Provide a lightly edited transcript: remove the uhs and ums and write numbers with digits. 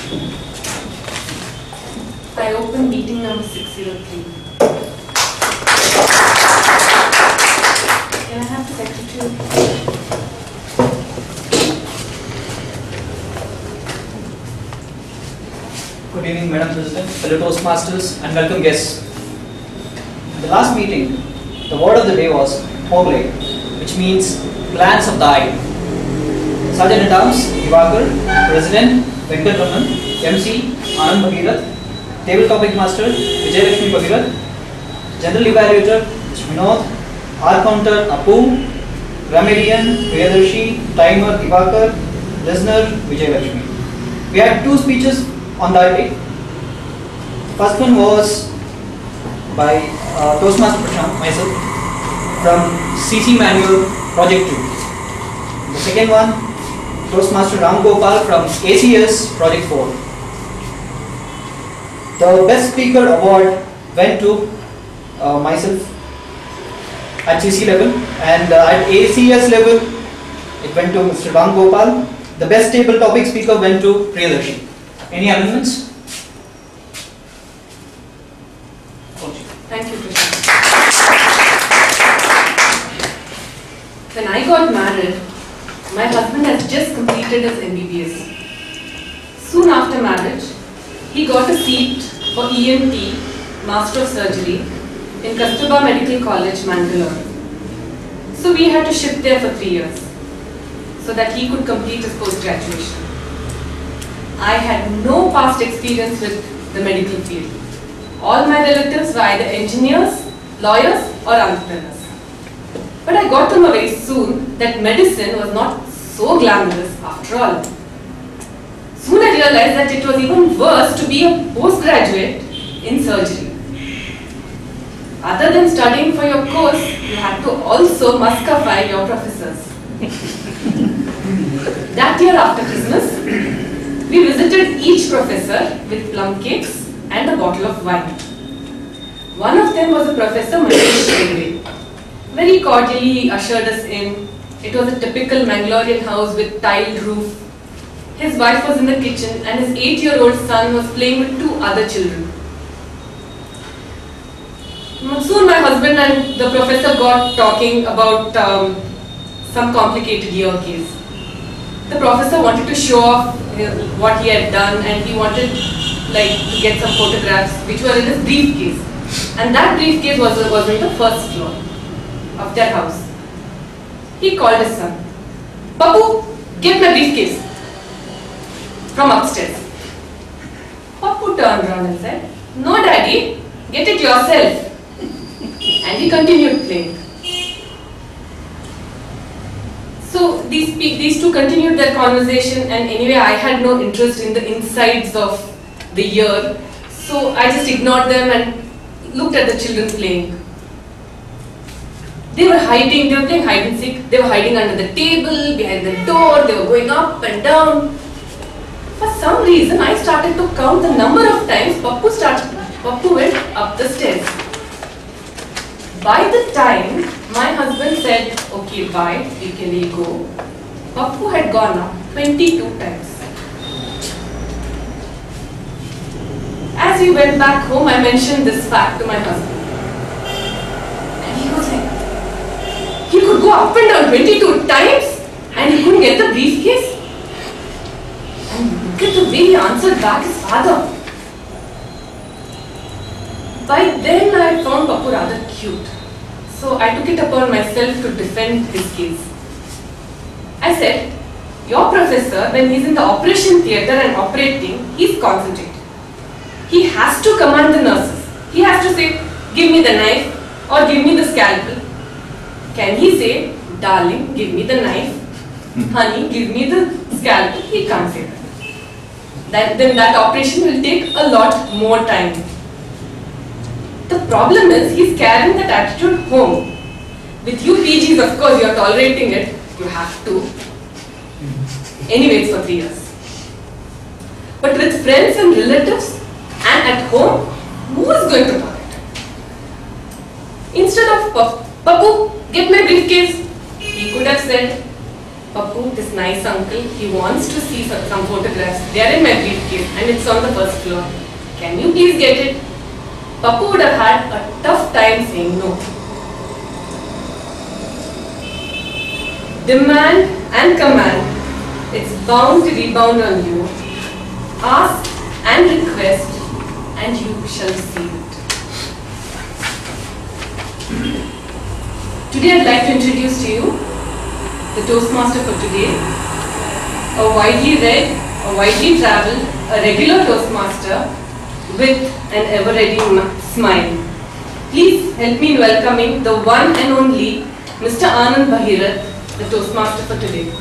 I open meeting number 603. Can I have the secretary? Good evening, Madam President, fellow Toastmasters, and welcome guests. In the last meeting, the word of the day was Pogle, which means glance of the eye. Sergeant at Arms, Divakar, President, Venkatraman, MC, Anand Bhagirath, Table Topic Master, Vijay Lakshmi Bhagirath, General Evaluator, Mr. Vinod, R Counter, Apu, Grammarian, Priyadarshi, Timer, Divakar, Listener, Vijay Lakshmi. We had two speeches on that day. First one was by Toastmaster Prashant, myself, from CC Manual Project 2. The second one, Toastmaster Ram Gopal from ACS Project 4. The Best Speaker Award went to myself at CC level, and at ACS level it went to Mr. Ram Gopal. The Best Table Topic Speaker went to Priyadarshi. Any amendments? Thank you, Krishna. When I got married, my husband had just completed his MBBS. Soon after marriage, he got a seat for ENT, Master of Surgery, in Kasturba Medical College, Mangalore. So we had to shift there for 3 years, so that he could complete his post-graduation. I had no past experience with the medical field. All my relatives were either engineers, lawyers, or entrepreneurs. But I got to know very soon that medicine was not so glamorous after all. Soon I realized that it was even worse to be a postgraduate in surgery. Other than studying for your course, you had to also muscafy your professors. That year after Christmas, we visited each professor with plum cakes and a bottle of wine. One of them was a Professor Manish Shegre. Very cordially ushered us in. It was a typical Mangalorean house with tiled roof. His wife was in the kitchen and his 8-year-old son was playing with 2 other children. Soon my husband and the professor got talking about some complicated ear case. The professor wanted to show off what he had done, and he wanted to get some photographs which were in his briefcase. And that briefcase was in the first floor of their house. He called his son. Papu, get my briefcase from upstairs. Papu turned around and said, no daddy, get it yourself. And he continued playing. So these two continued their conversation, and anyway I had no interest in the insides of the ear. So I just ignored them and looked at the children playing. They were hiding, they were playing hide and seek. They were hiding under the table, behind the door, they were going up and down. For some reason I started to count the number of times Pappu went up the stairs. By the time my husband said, okay bye, we can go, Pappu had gone up 22 times. As we went back home, I mentioned this fact to my husband. And he was like, he could go up and down 22 times and he couldn't get the briefcase? And look at the way he answered back his father. By then I had found Pappu rather cute. So I took it upon myself to defend his case. I said, your professor, when he's in the operation theatre and operating, he's concentrated. He has to command the nurses. He has to say, give me the knife or give me the scalpel. Can he say, darling, give me the knife, honey, give me the scalpel? He can't say that. Then that operation will take a lot more time. The problem is, he's carrying that attitude home. With you PGs, of course, you're tolerating it. You have to. Anyway, it's for 3 years. But with friends and relatives and at home, who is going to tolerate? Instead of Pappu, get my briefcase, he could have said, Pappu, this nice uncle, he wants to see some photographs. They are in my briefcase and it's on the first floor. Can you please get it? Pappu would have had a tough time saying no. Demand and command, it's bound to rebound on you. Ask and request and you shall receive it. Today I'd like to introduce to you the Toastmaster for today. A widely read, a widely travelled, a regular Toastmaster with an ever-ready smile. Please help me in welcoming the one and only Mr. Anand Bhairath, the Toastmaster for today.